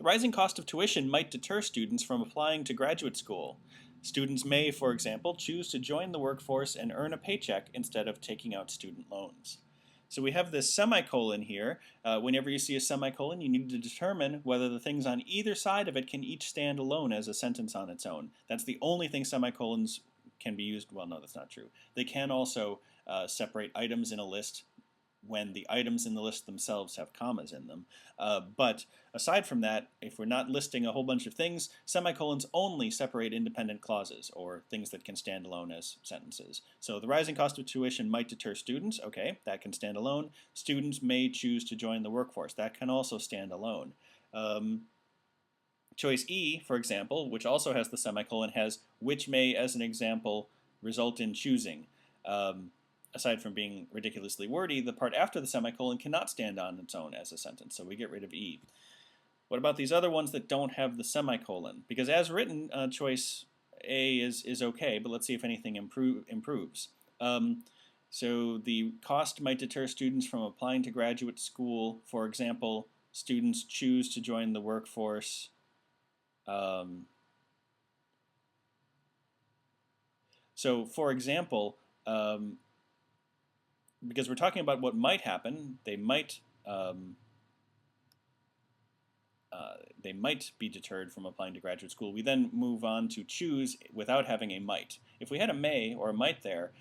The rising cost of tuition might deter students from applying to graduate school. Students may, for example, choose to join the workforce and earn a paycheck instead of taking out student loans. So we have this semicolon here. Whenever you see a semicolon, you need to determine whether the things on either side of it can each stand alone as a sentence on its own. That's the only thing semicolons can be used. Well, no, that's not true. They can also separate items in a list when the items in the list themselves have commas in them. But aside from that, if we're not listing a whole bunch of things, semicolons only separate independent clauses, or things that can stand alone as sentences. So the rising cost of tuition might deter students. Okay, that can stand alone. Students may choose to join the workforce. That can also stand alone. Choice E, for example, which also has the semicolon, has which may, as an example, result in choosing. Aside from being ridiculously wordy, the part after the semicolon cannot stand on its own as a sentence, so we get rid of E. What about these other ones that don't have the semicolon? Because as written, choice A is okay, but let's see if anything improves. So the cost might deter students from applying to graduate school. For example, students choose to join the workforce. So for example, because we're talking about what might happen, they might be deterred from applying to graduate school. We then move on to choose without having a might. If we had a may or a might there,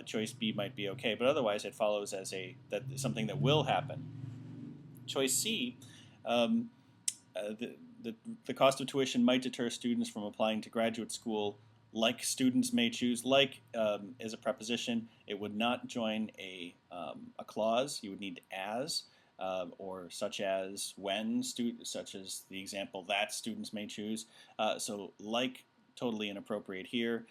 choice B might be okay, but otherwise it follows as something that will happen. Choice C, the cost of tuition might deter students from applying to graduate school. Like students may choose, like is a preposition. It would not join a clause. You would need as, or such as when, such as the example that students may choose. So like, totally inappropriate here.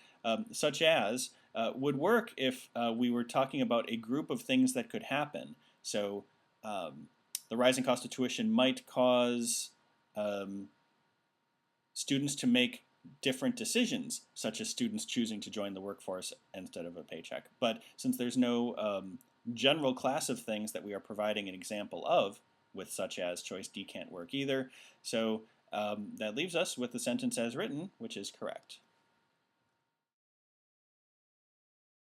Such as would work if we were talking about a group of things that could happen. So the rising cost of tuition might cause students to make different decisions, such as students choosing to join the workforce instead of a paycheck. But since there's no general class of things that we are providing an example of, with such as, choice D can't work either. So that leaves us with the sentence as written, which is correct.